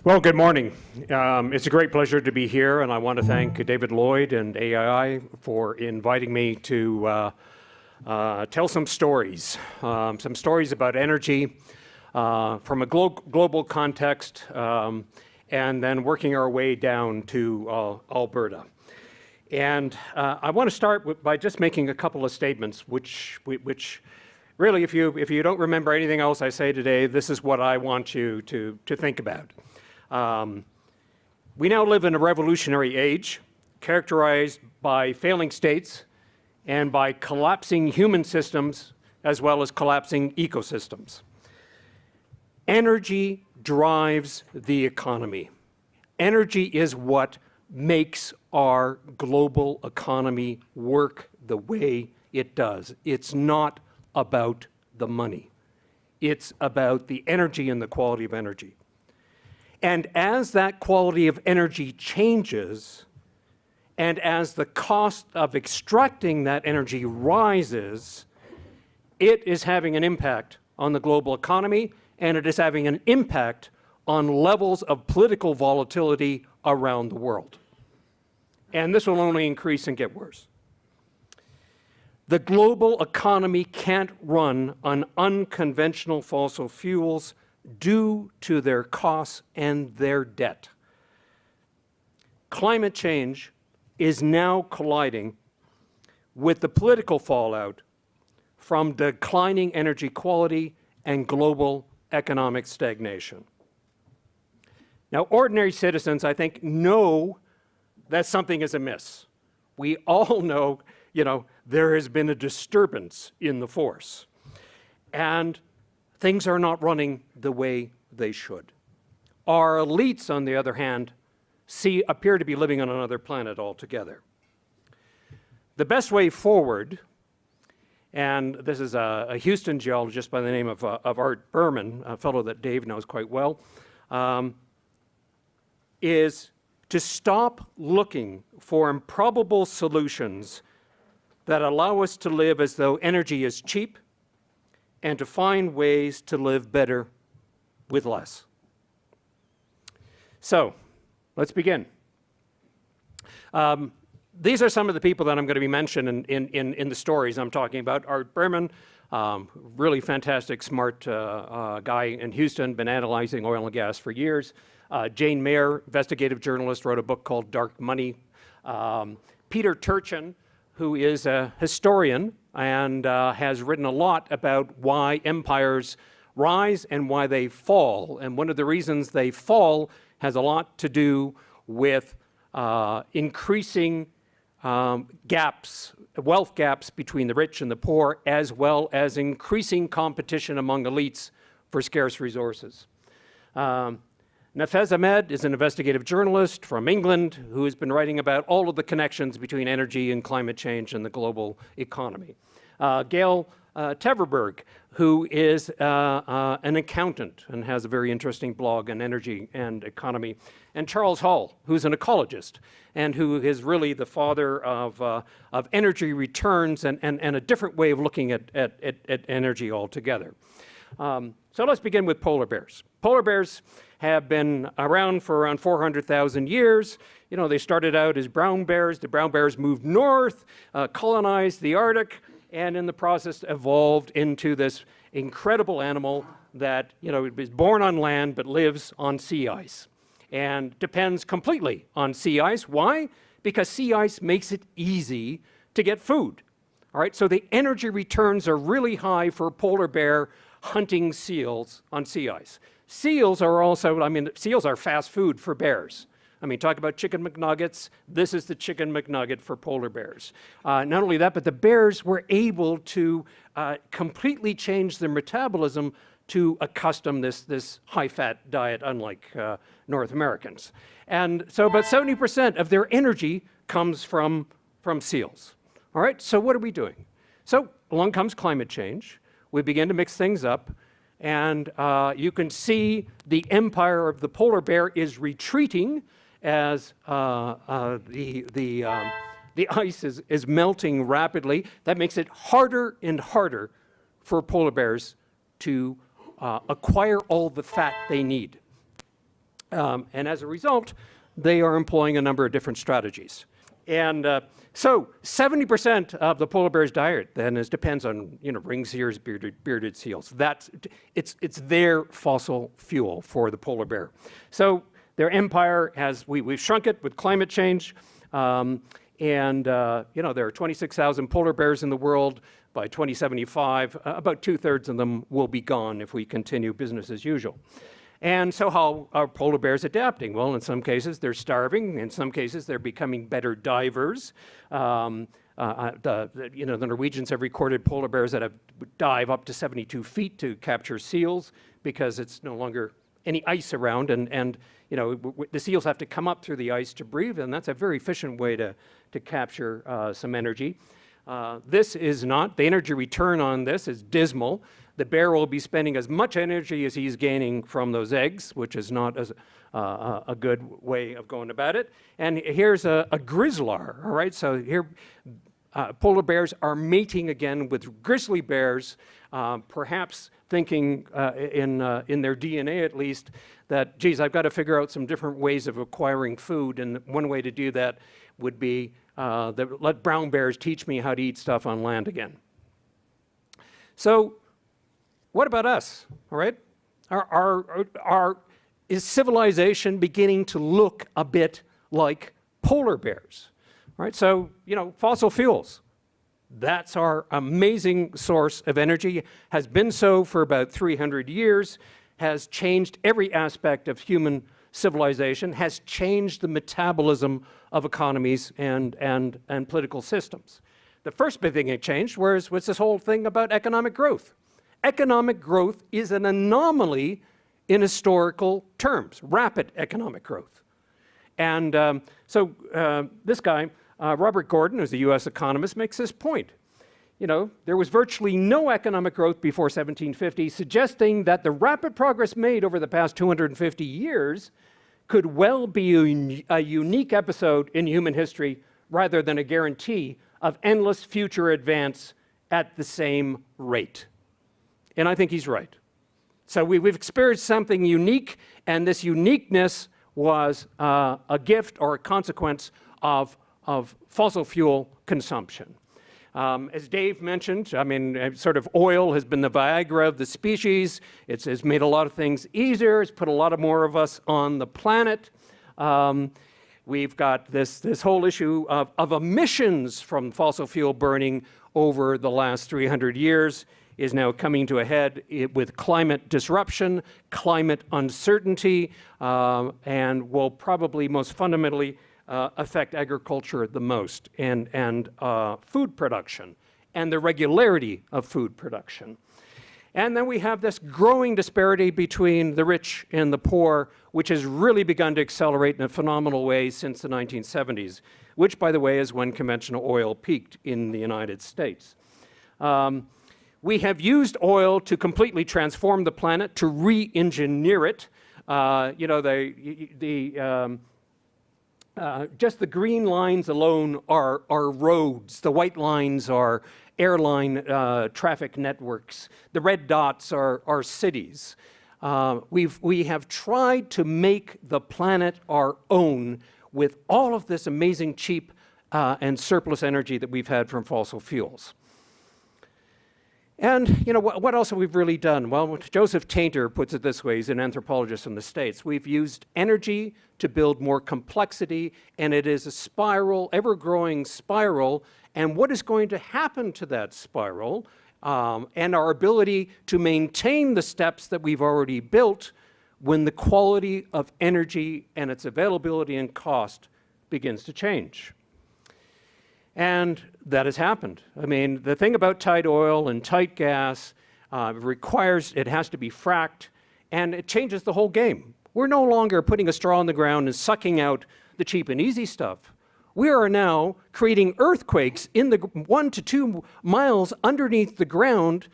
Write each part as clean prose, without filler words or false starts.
Well, good morning. It's a great pleasure to be here, and I want to thank David Lloyd and AII for inviting me to tell some stories about energy from a global context, and then working our way down to Alberta. And I want to start by just making a couple of statements, which really, if you don't remember anything else I say today, this is what I want you to think about. We now live in a revolutionary age characterized by failing states and by collapsing human systems as well as collapsing ecosystems. Energy drives the economy. Energy is what makes our global economy work the way it does. It's not about the money. It's about the energy and the quality of energy. And as that quality of energy changes, and as the cost of extracting that energy rises, it is having an impact on the global economy, and it is having an impact on levels of political volatility around the world. And this will only increase and get worse. The global economy can't run on unconventional fossil fuels due to their costs and their debt. Climate change is now colliding with the political fallout from declining energy quality and global economic stagnation. Now, ordinary citizens, I think, know that something is amiss. We all know, there has been a disturbance in the force. And things are not running the way they should. Our elites, on the other hand, appear to be living on another planet altogether. The best way forward, and this is a Houston geologist by the name of Art Berman, a fellow that Dave knows quite well, is to stop looking for improbable solutions that allow us to live as though energy is cheap, and to find ways to live better with less. So, let's begin. These are some of the people that I'm going to be mentioning in the stories I'm talking about. Art Berman, really fantastic, smart guy in Houston, been analyzing oil and gas for years. Jane Mayer, investigative journalist, wrote a book called Dark Money. Peter Turchin, who is a historian and has written a lot about why empires rise and why they fall. And one of the reasons they fall has a lot to do with increasing gaps, wealth gaps between the rich and the poor, as well as increasing competition among elites for scarce resources. Nafez Ahmed is an investigative journalist from England who has been writing about all of the connections between energy and climate change and the global economy. Gail Teverberg, who is an accountant and has a very interesting blog on energy and economy. And Charles Hall, who's an ecologist and who is really the father of energy returns and a different way of looking at energy altogether. So let's begin with polar bears. Polar bears have been around for around 400,000 years. They started out as brown bears. The brown bears moved north, colonized the Arctic, and in the process evolved into this incredible animal that, is born on land but lives on sea ice and depends completely on sea ice. Why? Because sea ice makes it easy to get food. All right, so the energy returns are really high for a polar bear hunting seals on sea ice. Seals are also, seals are fast food for bears. Talk about chicken McNuggets. This is the chicken McNugget for polar bears. Not only that, but the bears were able to completely change their metabolism to accustom this high-fat diet, unlike North Americans. And so about 70% of their energy comes from seals. All right, so what are we doing? So along comes climate change. We begin to mix things up. And you can see the empire of the polar bear is retreating as the ice is melting rapidly. That makes it harder and harder for polar bears to acquire all the fat they need. And as a result, they are employing a number of different strategies. And so 70% of the polar bear's diet then depends on ringed seals, bearded seals. It's their fossil fuel for the polar bear. So their empire we've shrunk it with climate change. There are 26,000 polar bears in the world. By 2075, about 2/3 of them will be gone if we continue business as usual. And so how are polar bears adapting? Well, in some cases, they're starving. In some cases, they're becoming better divers. The Norwegians have recorded polar bears that dive up to 72 feet to capture seals because it's no longer any ice around. And the seals have to come up through the ice to breathe, and that's a very efficient way to capture some energy. This is not. The energy return on this is dismal. The bear will be spending as much energy as he's gaining from those eggs, which is not a good way of going about it. And here's a grizzlar, all right? So here, polar bears are mating again with grizzly bears, perhaps thinking in their DNA at least that, geez, I've got to figure out some different ways of acquiring food. And one way to do that would be let brown bears teach me how to eat stuff on land again. So what about us, all right? Is civilization beginning to look a bit like polar bears? All right, so, fossil fuels, that's our amazing source of energy, has been so for about 300 years, has changed every aspect of human civilization, has changed the metabolism of economies and political systems. The first big thing it changed was this whole thing about economic growth. Economic growth is an anomaly in historical terms, rapid economic growth. And this guy, Robert Gordon, who's a US economist, makes this point. There was virtually no economic growth before 1750, suggesting that the rapid progress made over the past 250 years could well be a unique episode in human history rather than a guarantee of endless future advance at the same rate. And I think he's right. So we've experienced something unique, and this uniqueness was a gift or a consequence of fossil fuel consumption. As Dave mentioned, sort of oil has been the Viagra of the species. It's made a lot of things easier. It's put a lot more of us on the planet. We've got this whole issue of emissions from fossil fuel burning over the last 300 years is now coming to a head with climate disruption, climate uncertainty, and will probably most fundamentally affect agriculture the most, and food production, and the regularity of food production. And then we have this growing disparity between the rich and the poor, which has really begun to accelerate in a phenomenal way since the 1970s, which, by the way, is when conventional oil peaked in the United States. We have used oil to completely transform the planet, to re-engineer it. Just the green lines alone are roads. The white lines are airline traffic networks. The red dots are cities. We have tried to make the planet our own with all of this amazing cheap and surplus energy that we've had from fossil fuels. And what else have we really done? Well, Joseph Tainter puts it this way. He's an anthropologist from the States. We've used energy to build more complexity, and it is a spiral, ever-growing spiral. And what is going to happen to that spiral and our ability to maintain the steps that we've already built when the quality of energy and its availability and cost begins to change? And that has happened. The thing about tight oil and tight gas it has to be fracked, and it changes the whole game. We're no longer putting a straw in the ground and sucking out the cheap and easy stuff. We are now creating earthquakes in the 1 to 2 miles underneath the ground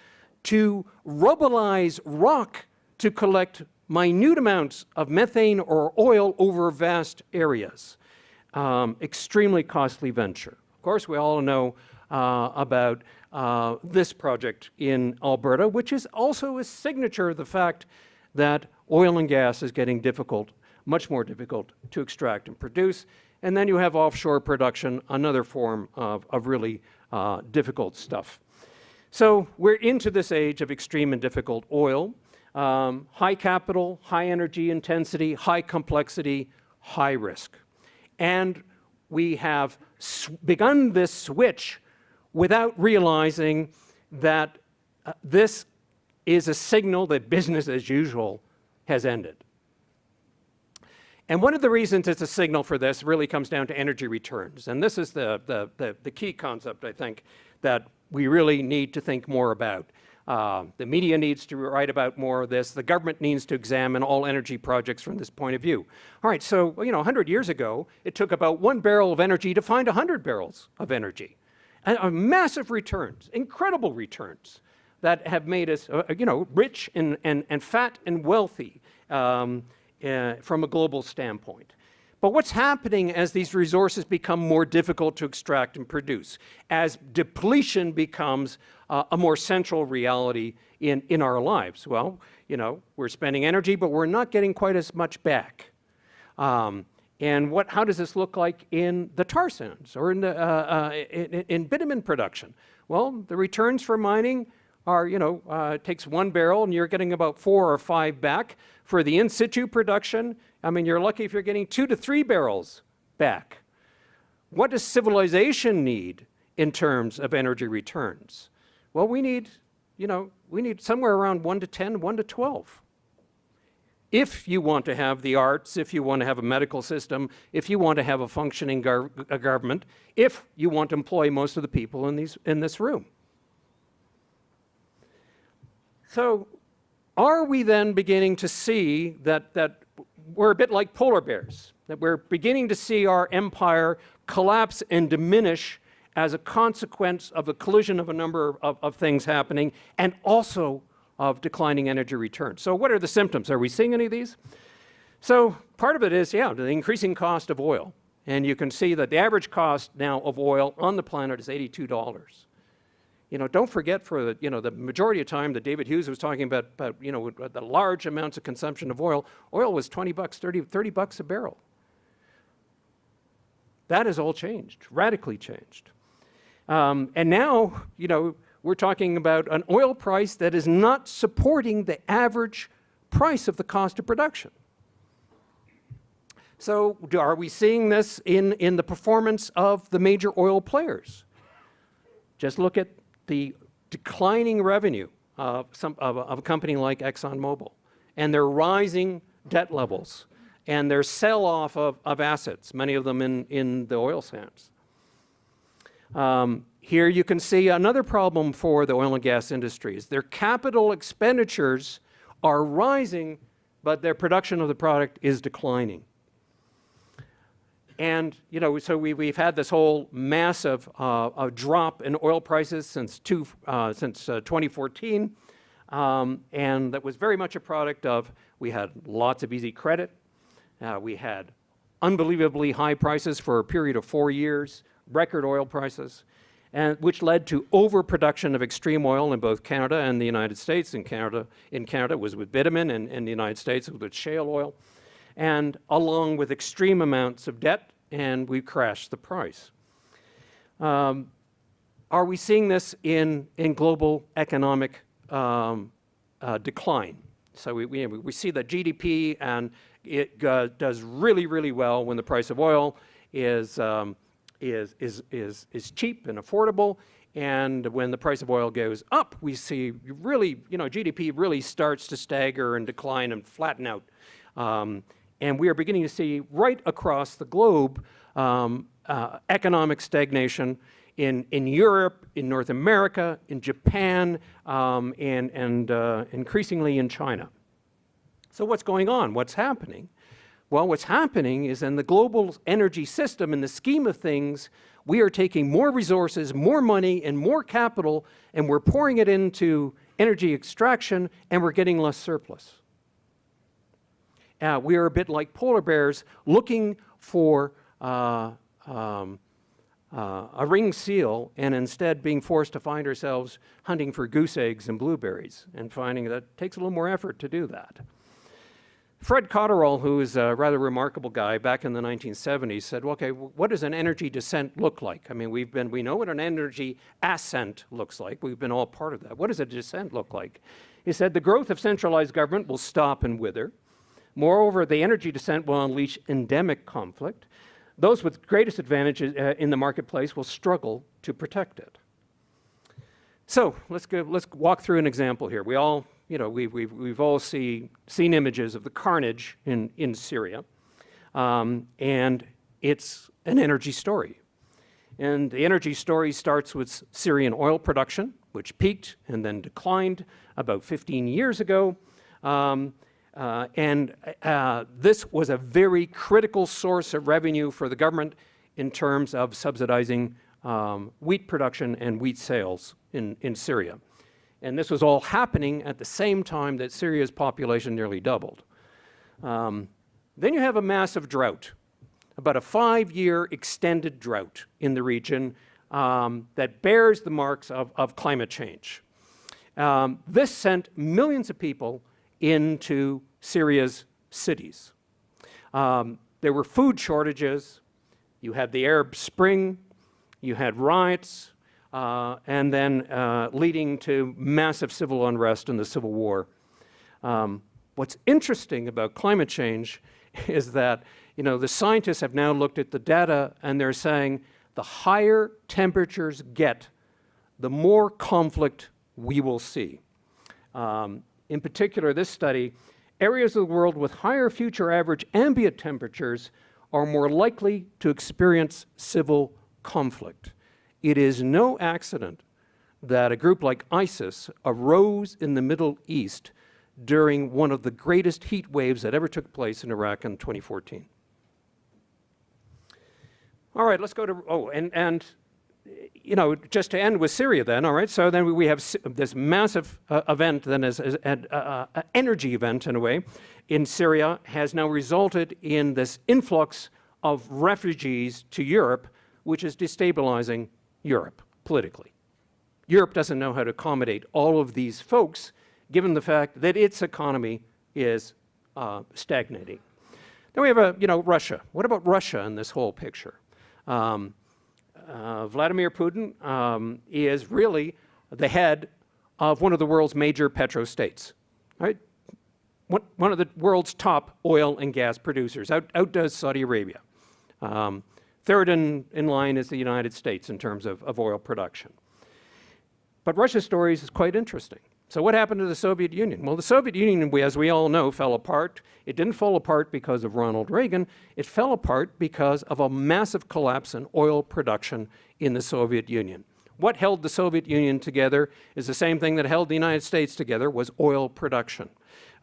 to rubblize rock to collect minute amounts of methane or oil over vast areas. Extremely costly venture. Of course, we all know about this project in Alberta, which is also a signature of the fact that oil and gas is getting difficult much more difficult to extract and produce. And then you have offshore production, another form of really difficult stuff. So we're into this age of extreme and difficult oil. High capital, high energy intensity, high complexity, high risk. And we have begun this switch without realizing that this is a signal that business as usual has ended. And one of the reasons it's a signal for this really comes down to energy returns. And this is the key concept, I think, that we really need to think more about. The media needs to write about more of this. The government needs to examine all energy projects from this point of view. All right, so 100 years ago, it took about 1 barrel of energy to find 100 barrels of energy. And massive returns, incredible returns that have made us rich and fat and wealthy from a global standpoint. But what's happening as these resources become more difficult to extract and produce, as depletion becomes a more central reality in our lives? Well, we're spending energy, but we're not getting quite as much back. And how does this look like in the tar sands or in bitumen production? Well, the returns for mining are, it takes 1 barrel and you're getting about 4 or 5 back. For the in situ production, you're lucky if you're getting 2 to 3 barrels back. What does civilization need in terms of energy returns? Well, we need somewhere around 1 to 10, 1 to 12. If you want to have the arts, if you want to have a medical system, if you want to have a functioning government, if you want to employ most of the people in this room. So are we then beginning to see that we're a bit like polar bears, that we're beginning to see our empire collapse and diminish as a consequence of the collision of a number of things happening, and also of declining energy returns? So what are the symptoms? Are we seeing any of these? So part of it is, the increasing cost of oil. And you can see that the average cost now of oil on the planet is $82. Don't forget, for the majority of time that David Hughes was talking about the large amounts of consumption of oil was $20, $30 a barrel. That has all changed, radically changed. And now, we're talking about an oil price that is not supporting the average price of the cost of production. So are we seeing this in the performance of the major oil players? Just look at the declining revenue of a company like ExxonMobil, and their rising debt levels, and their sell-off of assets, many of them in the oil sands. Here you can see another problem for the oil and gas industries. Their capital expenditures are rising, but their production of the product is declining. And so we've had this whole massive drop in oil prices since 2014, and that was very much a product of, we had lots of easy credit, we had unbelievably high prices for a period of 4 years, record oil prices, and which led to overproduction of extreme oil in both Canada and the United States. In Canada it was with bitumen, and in the United States it was with shale oil, and along with extreme amounts of debt, and we crashed the price. Are we seeing this in global economic decline? So we see that GDP, and it does really, really well when the price of oil is cheap and affordable, and when the price of oil goes up, we see really, GDP really starts to stagger and decline and flatten out. And we are beginning to see right across the globe economic stagnation in Europe, in North America, in Japan, and increasingly in China. So what's going on? What's happening? Well, what's happening is, in the global energy system, in the scheme of things, we are taking more resources, more money, and more capital, and we're pouring it into energy extraction, and we're getting less surplus. We are a bit like polar bears looking for a ringed seal, and instead being forced to find ourselves hunting for goose eggs and blueberries, and finding that it takes a little more effort to do that. Fred Cotterell, who is a rather remarkable guy back in the 1970s, said, well, okay, what does an energy descent look like? I mean, we know what an energy ascent looks like. We've been all part of that. What does a descent look like? He said, the growth of centralized government will stop and wither. Moreover, the energy descent will unleash endemic conflict. Those with greatest advantages in the marketplace will struggle to protect it. So let's walk through an example here. We all, we've all seen images of the carnage in Syria, and it's an energy story. And the energy story starts with Syrian oil production, which peaked and then declined about 15 years ago. This was a very critical source of revenue for the government in terms of subsidizing wheat production and wheat sales in Syria. And this was all happening at the same time that Syria's population nearly doubled. Then you have a massive drought, about a 5-year extended drought in the region that bears the marks of climate change. This sent millions of people into Syria's cities. There were food shortages. You had the Arab Spring. You had riots, and then leading to massive civil unrest and the Civil War. What's interesting about climate change is that, the scientists have now looked at the data and they're saying the higher temperatures get, the more conflict we will see. In particular, this study, areas of the world with higher future average ambient temperatures are more likely to experience civil conflict. It is no accident that a group like ISIS arose in the Middle East during one of the greatest heat waves that ever took place in Iraq in 2014. All right, let's go to, just to end with Syria then, all right, so then we have this massive event then as an energy event in a way in Syria has now resulted in this influx of refugees to Europe, which is destabilizing Europe politically. Europe doesn't know how to accommodate all of these folks, given the fact that its economy is stagnating. Then we have Russia. What about Russia in this whole picture? Vladimir Putin is really the head of one of the world's major petrostates, right? One of the world's top oil and gas producers, outdoes Saudi Arabia. Third in line is the United States in terms of oil production. But Russia's story is quite interesting. So what happened to the Soviet Union? Well, the Soviet Union, as we all know, fell apart. It didn't fall apart because of Ronald Reagan. It fell apart because of a massive collapse in oil production in the Soviet Union. What held the Soviet Union together is the same thing that held the United States together, was oil production.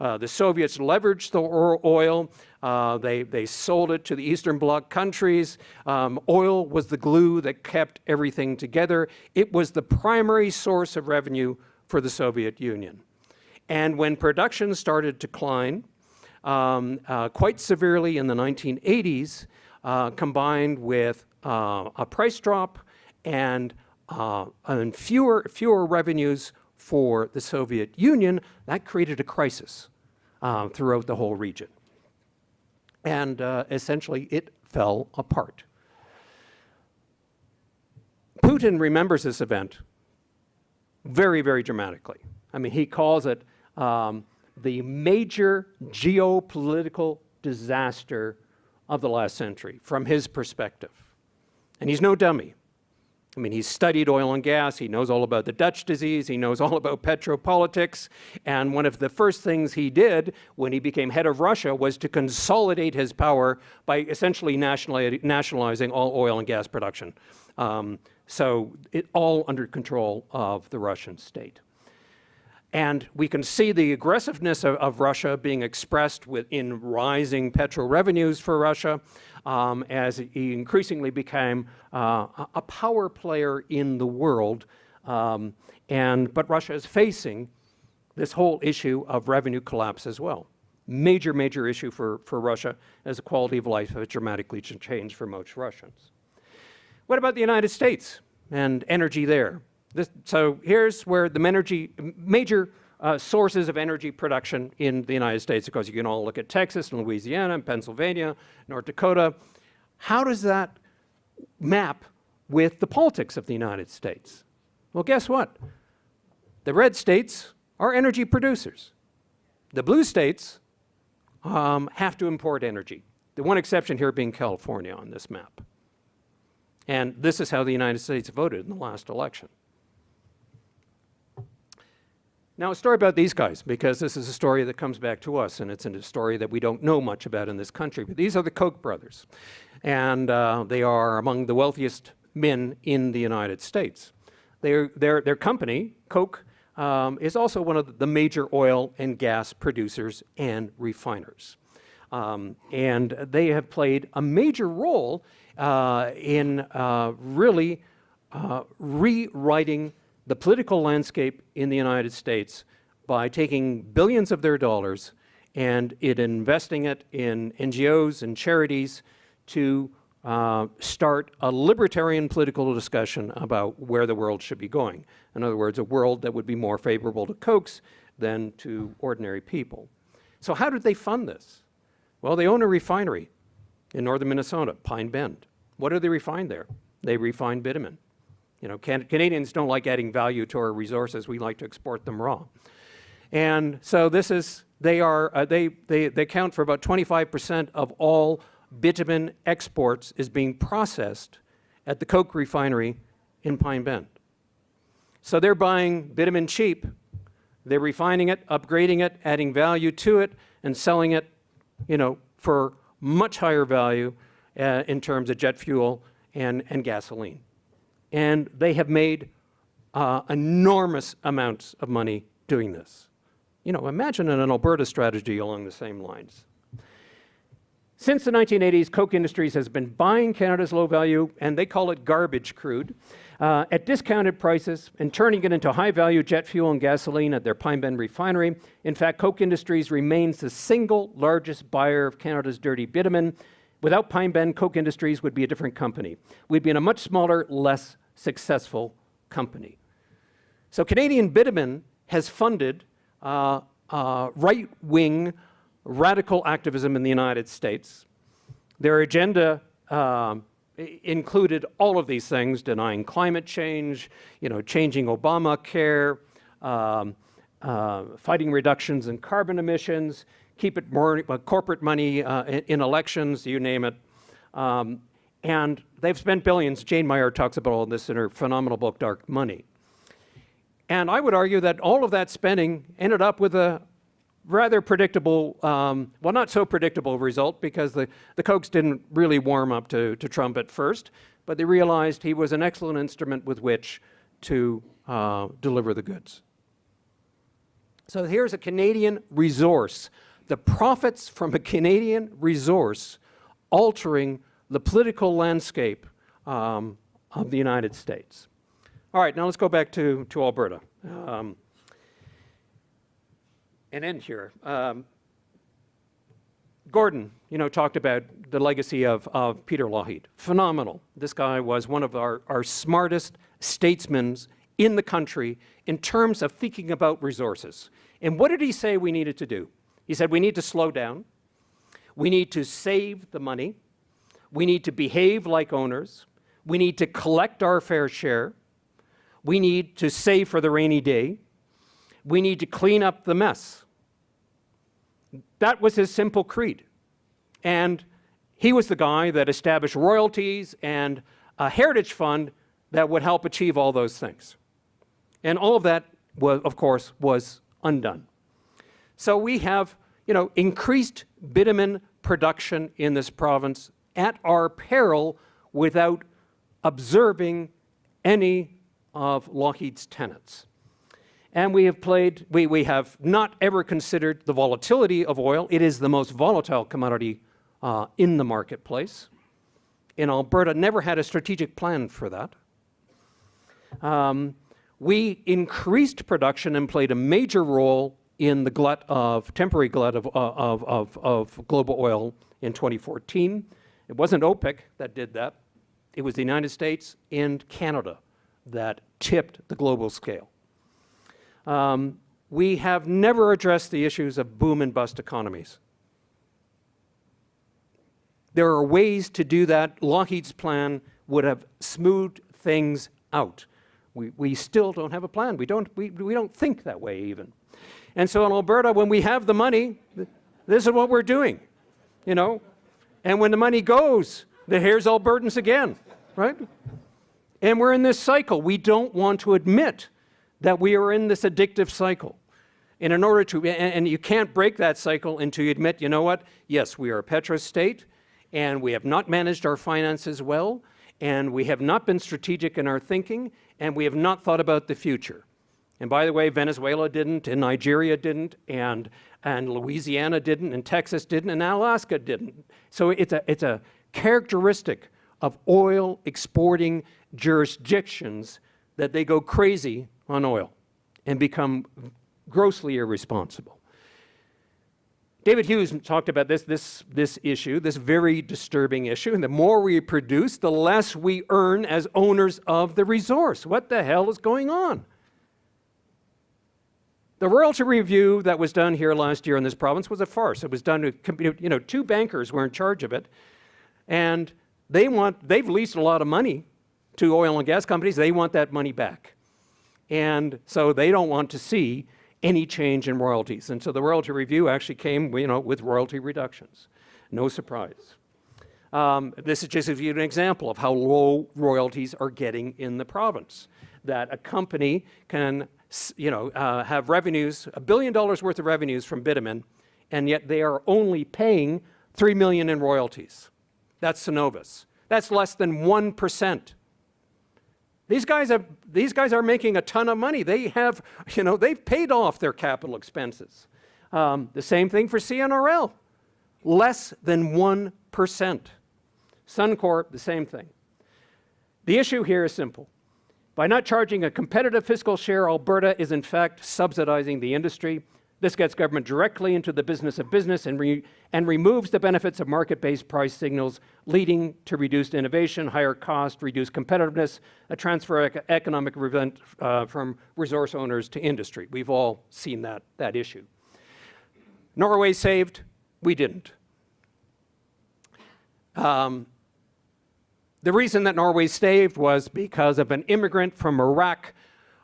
The Soviets leveraged the oil. They sold it to the Eastern Bloc countries. Oil was the glue that kept everything together. It was the primary source of revenue for the Soviet Union. And when production started to decline quite severely in the 1980s, combined with a price drop and fewer revenues for the Soviet Union, that created a crisis throughout the whole region. And essentially, it fell apart. Putin remembers this event very, very dramatically. I mean, he calls it the major geopolitical disaster of the last century from his perspective. And he's no dummy. I mean, he's studied oil and gas. He knows all about the Dutch disease. He knows all about petropolitics. And one of the first things he did when he became head of Russia was to consolidate his power by essentially nationalizing all oil and gas production. So it all under control of the Russian state. And we can see the aggressiveness of Russia being expressed in rising petrol revenues for Russia as he increasingly became a power player in the world. But Russia is facing this whole issue of revenue collapse as well. Major issue for Russia, as the quality of life has dramatically changed for most Russians. What about the United States and energy there? So here's where the major sources of energy production in the United States. Of course, you can all look at Texas and Louisiana and Pennsylvania, North Dakota. How does that map with the politics of the United States? Well, guess what? The red states are energy producers. The blue states have to import energy. The one exception here being California on this map. And this is how the United States voted in the last election. Now, a story about these guys, because this is a story that comes back to us, and it's a story that we don't know much about in this country. But these are the Koch brothers, and they are among the wealthiest men in the United States. Their company, Koch, is also one of the major oil and gas producers and refiners. And they have played a major role in really rewriting the political landscape in the United States by taking billions of their dollars and investing it in NGOs and charities to start a libertarian political discussion about where the world should be going. In other words, a world that would be more favorable to Kochs than to ordinary people. So how did they fund this? Well, they own a refinery in northern Minnesota, Pine Bend. What do they refine there? They refine bitumen. You know, Canadians don't like adding value to our resources. We like to export them raw. And so this is, they account for about 25% of all bitumen exports is being processed at the Koch refinery in Pine Bend. So they're buying bitumen cheap, they're refining it, upgrading it, adding value to it, and selling it, you know, for much higher value in terms of jet fuel and gasoline. And they have made enormous amounts of money doing this. You know, imagine an Alberta strategy along the same lines. Since the 1980s, Koch Industries has been buying Canada's low-value, and they call it garbage crude, at discounted prices and turning it into high-value jet fuel and gasoline at their Pine Bend refinery. In fact, Koch Industries remains the single largest buyer of Canada's dirty bitumen. Without Pine Bend, Koch Industries would be a different company. We'd be in a much smaller, less successful company. So Canadian bitumen has funded right-wing radical activism in the United States. Their agenda included all of these things: denying climate change, you know, changing Obamacare, fighting reductions in carbon emissions, keep it more corporate money in elections, you name it. And they've spent billions. Jane Meyer talks about all this in her phenomenal book, Dark Money. And I would argue that all of that spending ended up with a rather predictable, well, not so predictable result, because the Kochs didn't really warm up to Trump at first, but they realized he was an excellent instrument with which to deliver the goods. So here's a Canadian resource. The profits from a Canadian resource altering the political landscape of the United States. All right, now let's go back to Alberta. And end here. Gordon, you know, talked about the legacy of Peter Lougheed. Phenomenal. This guy was one of our smartest statesmen in the country in terms of thinking about resources. And what did he say we needed to do? He said we need to slow down. We need to save the money. We need to behave like owners. We need to collect our fair share. We need to save for the rainy day. We need to clean up the mess. That was his simple creed. And he was the guy that established royalties and a heritage fund that would help achieve all those things. And all of that, of course, was undone. So we have, you know, increased bitumen production in this province at our peril without observing any of Lougheed's tenets. And we have not ever considered the volatility of oil. It is the most volatile commodity in the marketplace. And Alberta never had a strategic plan for that. We increased production and played a major role in the temporary glut of global oil in 2014. It wasn't OPEC that did that. It was the United States and Canada that tipped the global scale. we have never addressed the issues of boom and bust economies. There are ways to do that. Lockheed's plan would have smoothed things out. We still don't have a plan. We don't think that way even. And so in Alberta, when we have the money, this is what we're doing, you know. And when the money goes, here's Albertans again, right? And we're in this cycle. We don't want to admit that we are in this addictive cycle. And in order to, and you can't break that cycle until you admit, you know what? Yes, we are a petrostate, and we have not managed our finances well, and we have not been strategic in our thinking, and we have not thought about the future. And by the way, Venezuela didn't, and Nigeria didn't, and Louisiana didn't, and Texas didn't, and Alaska didn't. So it's a characteristic of oil exporting jurisdictions that they go crazy on oil and become grossly irresponsible. David Hughes talked about this issue, this very disturbing issue, and the more we produce, the less we earn as owners of the resource. What the hell is going on? The royalty review that was done here last year in this province was a farce. It was done to, two bankers were in charge of it, and they've leased a lot of money to oil and gas companies. They want that money back. And so they don't want to see any change in royalties. And so the royalty review actually came, with royalty reductions. No surprise. This is just to give you an example of how low royalties are getting in the province. That a company can, have revenues, $1 billion worth of revenues from bitumen, and yet they are only paying $3 million in royalties. That's Cenovus. That's less than 1%. These guys are making a ton of money. They have, they've paid off their capital expenses. The same thing for CNRL, less than 1%. Suncor, the same thing. The issue here is simple. By not charging a competitive fiscal share, Alberta is in fact subsidizing the industry. This gets government directly into the business of business and removes the benefits of market-based price signals, leading to reduced innovation, higher cost, reduced competitiveness, a transfer of economic event from resource owners to industry. We've all seen that issue. Norway saved, we didn't. The reason that Norway saved was because of an immigrant from Iraq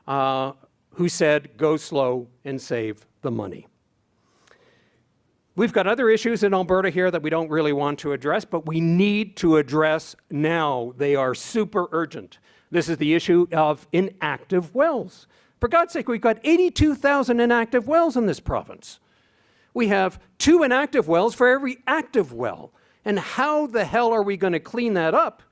who said, go slow and save the money. We've got other issues in Alberta here that we don't really want to address, but we need to address now. They are super urgent. This is the issue of inactive wells. For God's sake, we've got 82,000 inactive wells in this province. We have 2 inactive wells for every active well. And how the hell are we going to clean that up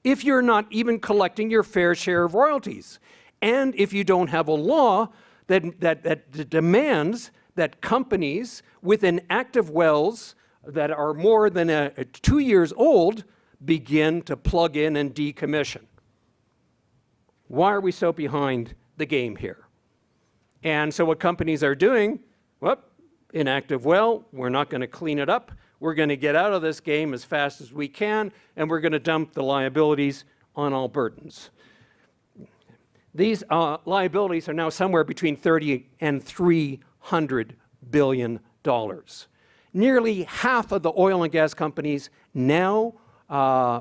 if you're not even collecting your fair share of royalties? And if you don't have a law that demands that companies with inactive wells that are more than 2 years old begin to plug in and decommission. Why are we so behind the game here? And so what companies are doing, inactive well, we're not going to clean it up. We're going to get out of this game as fast as we can, and we're going to dump the liabilities on Albertans. These liabilities are now somewhere between $30 and $300 billion. Nearly half of the oil and gas companies now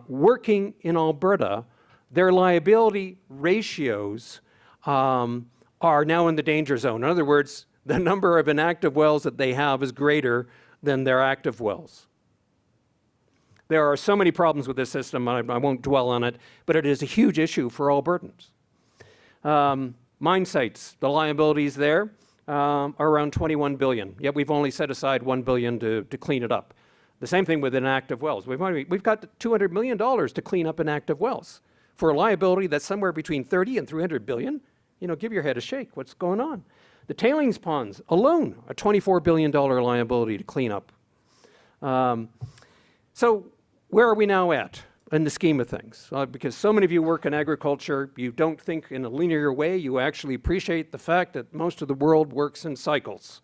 working in Alberta, their liability ratios are now in the danger zone. In other words, the number of inactive wells that they have is greater than their active wells. There are so many problems with this system, I won't dwell on it, but it is a huge issue for Albertans. Mine sites, the liabilities there are around $21 billion, yet we've only set aside $1 billion to clean it up. The same thing with inactive wells. We've got $200 million to clean up inactive wells for a liability that's somewhere between 30 and 300 billion. Give your head a shake. What's going on? The tailings ponds alone, a $24 billion liability to clean up. So where are we now at in the scheme of things? Because so many of you work in agriculture, you don't think in a linear way. You actually appreciate the fact that most of the world works in cycles.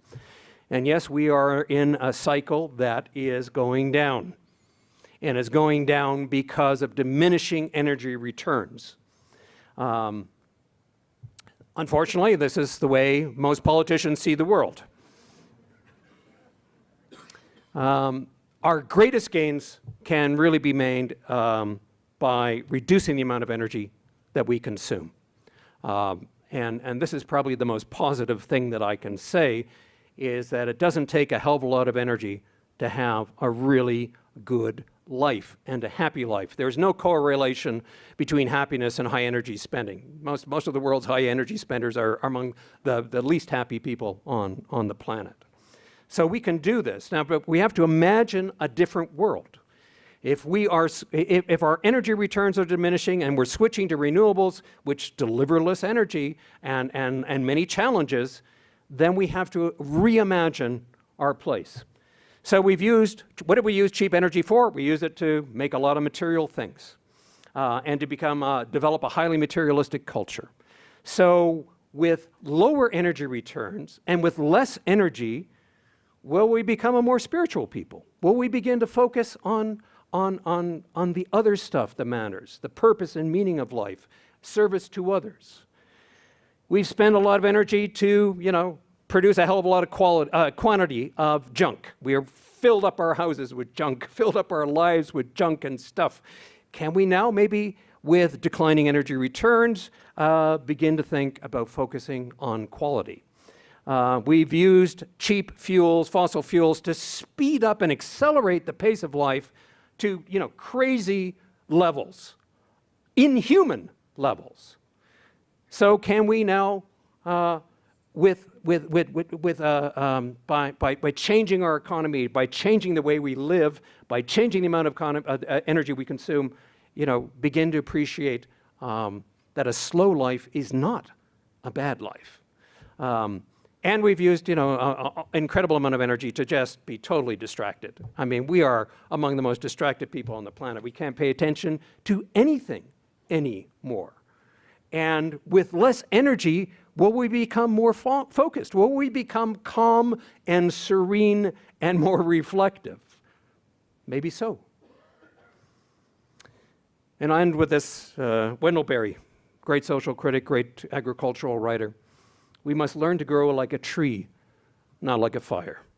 And yes, we are in a cycle that is going down. And is going down because of diminishing energy returns. Unfortunately, this is the way most politicians see the world. Our greatest gains can really be made by reducing the amount of energy that we consume. And this is probably the most positive thing that I can say, is that it doesn't take a hell of a lot of energy to have a really good life and a happy life. There's no correlation between happiness and high energy spending. Most of the world's high energy spenders are among the least happy people on the planet. So we can do this. Now, but we have to imagine a different world. If our energy returns are diminishing and we're switching to renewables, which deliver less energy and many challenges, then we have to reimagine our place. So what did we use cheap energy for? We use it to make a lot of material things and to develop a highly materialistic culture. So with lower energy returns and with less energy, will we become a more spiritual people? Will we begin to focus on the other stuff that matters, the purpose and meaning of life, service to others? We've spent a lot of energy to, produce a hell of a lot of quantity of junk. We have filled up our houses with junk, filled up our lives with junk and stuff. Can we now, maybe with declining energy returns, begin to think about focusing on quality? We've used cheap fuels, fossil fuels, to speed up and accelerate the pace of life to, crazy levels, inhuman levels. So can we now, by changing our economy, by changing the way we live, by changing the amount of energy we consume, begin to appreciate that a slow life is not a bad life. And we've used, an incredible amount of energy to just be totally distracted. I mean, we are among the most distracted people on the planet. We can't pay attention to anything anymore. And with less energy, will we become more focused? Will we become calm and serene and more reflective? Maybe so. And I end with this, Wendell Berry, great social critic, great agricultural writer. We must learn to grow like a tree, not like a fire.